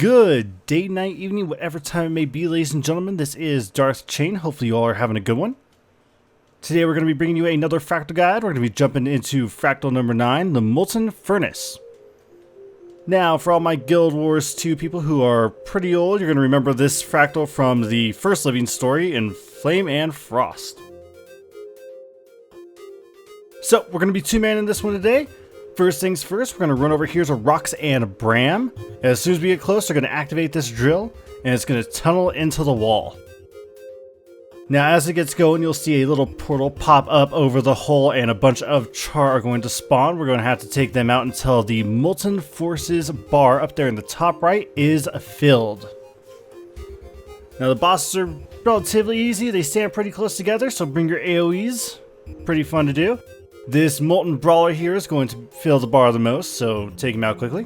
Good day, night, evening, whatever time it may be, ladies and gentlemen. This is Darth Chain. Hopefully you all are having a good one. Today we're going to be bringing you another Fractal guide. We're going to be jumping into Fractal number 9, the Molten Furnace. Now, for all my Guild Wars 2 people who are pretty old, you're going to remember this Fractal from the first living story in Flame and Frost. So, we're going to be two-manning this one today. First things first, we're going to run over here to Rox and Braham. As soon as we get close, they're going to activate this drill, and it's going to tunnel into the wall. Now, as it gets going, you'll see a little portal pop up over the hole, and a bunch of char are going to spawn. We're going to have to take them out until the Molten Forces bar up there in the top right is filled. Now, the bosses are relatively easy. They stand pretty close together, so bring your AoEs. Pretty fun to do. This Molten Brawler here is going to fill the bar the most, so take him out quickly.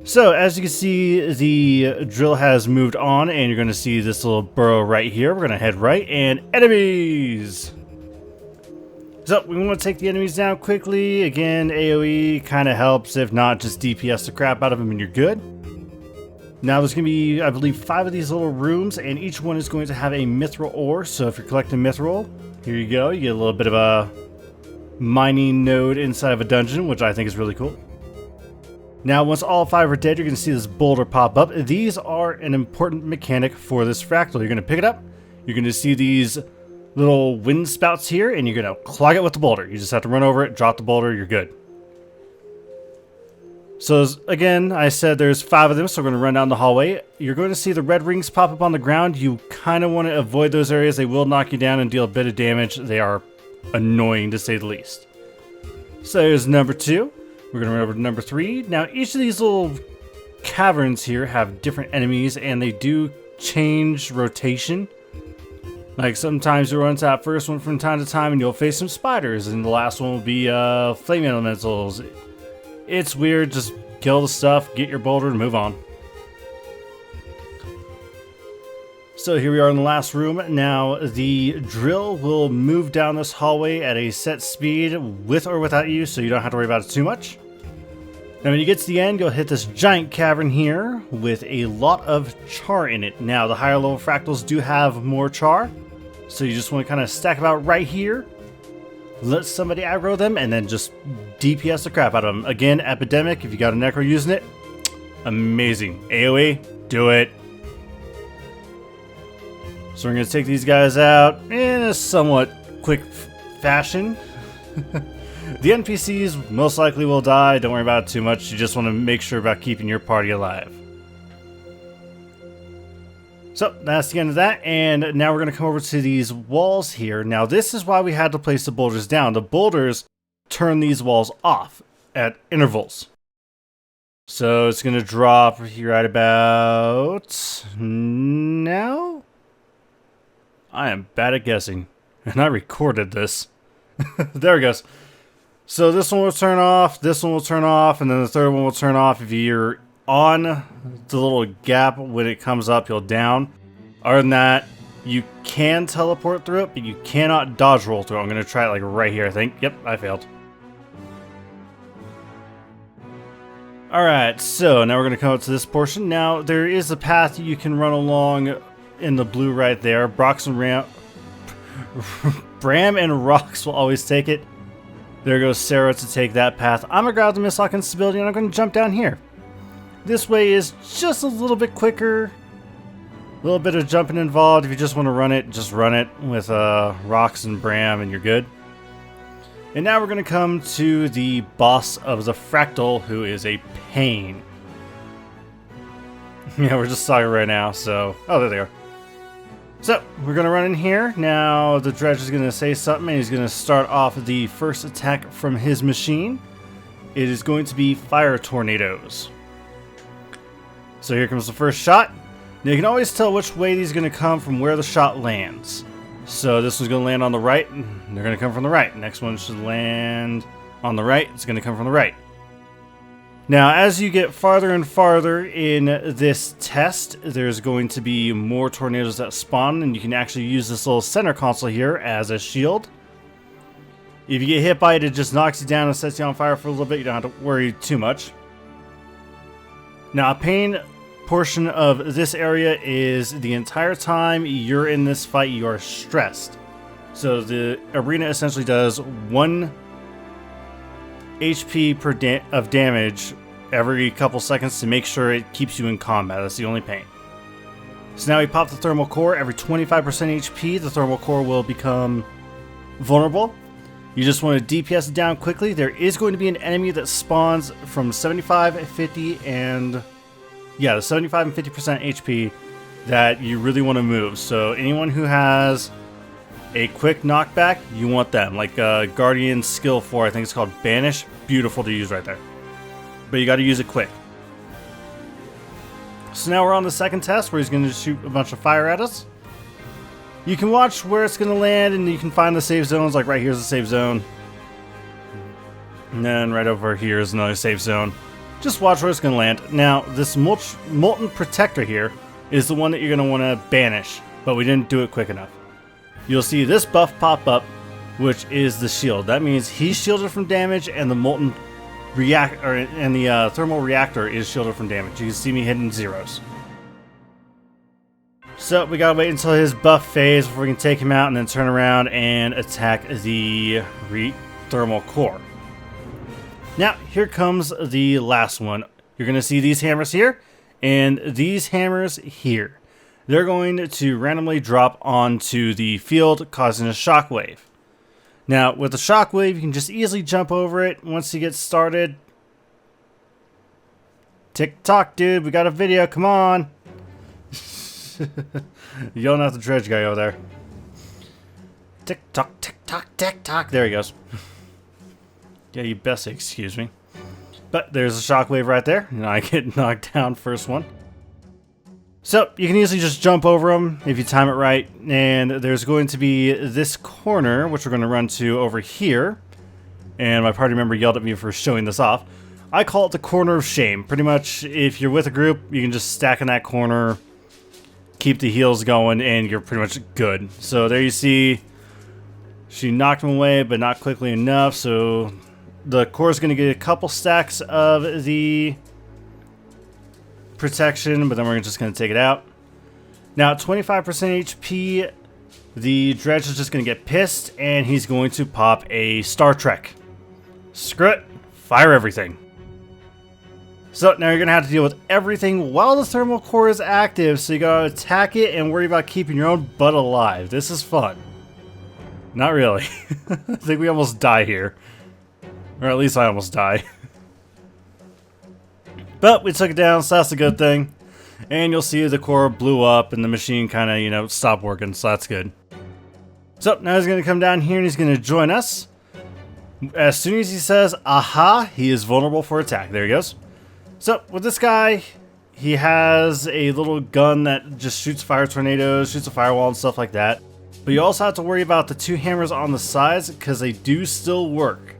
So, as you can see, the drill has moved on, and you're going to see this little burrow right here. We're going to head right, and enemies! So, we want to take the enemies down quickly. Again, AoE kind of helps. If not, just DPS the crap out of them and you're good. Now, there's going to be, I believe, 5 of these little rooms, and each one is going to have a mithril ore. So, if you're collecting mithril, here you go. You get a little bit of a mining node inside of a dungeon, which I think is really cool. Now, once all 5 are dead, you're going to see this boulder pop up. These are an important mechanic for this Fractal. You're going to pick it up. You're going to see these little wind spouts here, and you're going to clog it with the boulder. You just have to run over it, drop the boulder, you're good. So, again, I said there's 5 of them, so we're going to run down the hallway. You're going to see the red rings pop up on the ground. You kind of want to avoid those areas. They will knock you down and deal a bit of damage. They are annoying, to say the least. So, here's number 2. We're going to run over to number 3. Now, each of these little caverns here have different enemies, and they do change rotation. Like, sometimes you'll run to that first one from time to time, and you'll face some spiders, and the last one will be flame elementals. It's weird. Just kill the stuff, get your boulder, and move on. So here we are in the last room. Now, the drill will move down this hallway at a set speed with or without you, so you don't have to worry about it too much. Now, when you get to the end, you'll hit this giant cavern here with a lot of char in it. Now, the higher level fractals do have more char, so you just want to kind of stack about right here. Let somebody aggro them, and then just DPS the crap out of them. Again, Epidemic, if you got a Necro using it, amazing. AoE, do it. So we're going to take these guys out in a somewhat quick fashion. The NPCs most likely will die. Don't worry about it too much. You just want to make sure about keeping your party alive. So that's the end of that. And now we're going to come over to these walls here. Now this is why we had to place the boulders down. The boulders turn these walls off at intervals. So it's going to drop right about now. I am bad at guessing, and I recorded this. There it goes. So this one will turn off, this one will turn off, and then the third one will turn off. If you're on the little gap when it comes up, you'll down. Other than that, you can teleport through it, but you cannot dodge roll through it. I'm going to try it like right here, I think. Yep, I failed. Alright, so now we're going to come up to this portion. Now, there is a path you can run along in the blue right there. Braham and Rox will always take it. There goes Sarah to take that path. I'm going to grab the Mistlock Instability, and I'm going to jump down here. This way is just a little bit quicker. A little bit of jumping involved. If you just want to run it, just run it with Rox and Braham, and you're good. And now we're going to come to the boss of the Fractal, who is a pain. Yeah, we're just talking right now, so... Oh, there they are. So, we're going to run in here. Now, the Dredge is going to say something, and he's going to start off the first attack from his machine. It is going to be Fire Tornadoes. So here comes the first shot. Now, you can always tell which way these are going to come from where the shot lands. So this one's going to land on the right, and they're going to come from the right. Next one should land on the right. It's going to come from the right. Now, as you get farther and farther in this test, there's going to be more tornadoes that spawn, and you can actually use this little center console here as a shield. If you get hit by it, it just knocks you down and sets you on fire for a little bit. You don't have to worry too much. Now, a pain portion of this area is the entire time you're in this fight, you are stressed. So the arena essentially does 1 HP of damage every couple seconds to make sure it keeps you in combat. That's the only pain. So now we pop the thermal core. Every 25% HP, the thermal core will become vulnerable. You just want to DPS it down quickly. There is going to be an enemy that spawns from 75, 50, and... yeah, the 75 and 50% HP that you really want to move. So anyone who has a quick knockback, you want them. Like Guardian Skill 4, I think it's called Banish. Beautiful to use right there. But you got to use it quick. So now we're on the second test where he's going to shoot a bunch of fire at us. You can watch where it's going to land and you can find the safe zones. Like right here's the safe zone. And then right over here is another safe zone. Just watch where it's going to land. Now, this Molten Protector here is the one that you're going to want to banish, but we didn't do it quick enough. You'll see this buff pop up, which is the shield. That means he's shielded from damage, and the Molten Reactor and the Thermal Reactor is shielded from damage. You can see me hitting zeros. So we gotta wait until his buff phase before we can take him out and then turn around and attack the Thermal Core. Now, here comes the last one. You're going to see these hammers here and these hammers here. They're going to randomly drop onto the field, causing a shockwave. Now, with the shockwave, you can just easily jump over it once you get started. Tick-tock, dude. We got a video. Come on. Yelling at the dredge guy over there. Tick-tock, tick-tock, tick-tock. There he goes. Yeah, you best excuse me. But there's a shockwave right there. And I get knocked down first one. So, you can easily just jump over them if you time it right. And there's going to be this corner, which we're going to run to over here. And my party member yelled at me for showing this off. I call it the corner of shame. Pretty much, if you're with a group, you can just stack in that corner, keep the heals going, and you're pretty much good. So there you see, she knocked him away, but not quickly enough. So the core is going to get a couple stacks of the protection, but then we're just going to take it out. Now, 25% HP, the dredge is just going to get pissed, and he's going to pop a Star Trek. Screw it, fire everything. So now you're going to have to deal with everything while the thermal core is active, so you got to attack it and worry about keeping your own butt alive. This is fun. Not really. I think we almost die here. Or at least I almost die. But we took it down, so that's a good thing. And you'll see the core blew up and the machine kind of, you know, stopped working, so that's good. So now he's going to come down here and he's going to join us. As soon as he says, aha, he is vulnerable for attack. There he goes. So with this guy, he has a little gun that just shoots fire tornadoes, shoots a firewall and stuff like that. But you also have to worry about the two hammers on the sides because they do still work.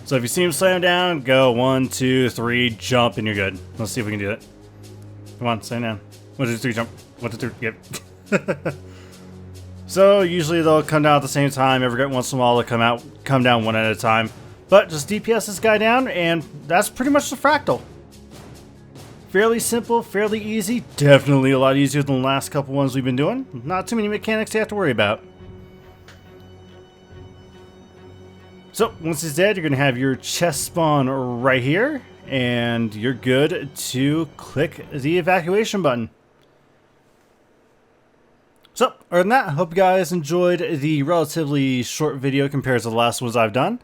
So if you see him slam down, go 1, 2, 3, jump, and you're good. Let's see if we can do it. Come on, slam down. 1, 2, 3, jump. 1, 2, 3, yep. So usually they'll come down at the same time. Every once in a while they'll come down one at a time. But just DPS this guy down, and that's pretty much the Fractal. Fairly simple, fairly easy. Definitely a lot easier than the last couple ones we've been doing. Not too many mechanics you have to worry about. So, once he's dead, you're going to have your chest spawn right here, and you're good to click the evacuation button. So, other than that, I hope you guys enjoyed the relatively short video compared to the last ones I've done.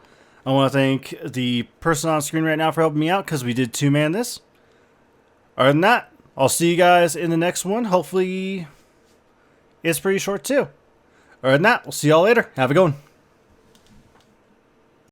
I want to thank the person on screen right now for helping me out, because we did two-man this. Other than that, I'll see you guys in the next one. Hopefully, it's pretty short too. Other than that, we'll see y'all later. Have a good one.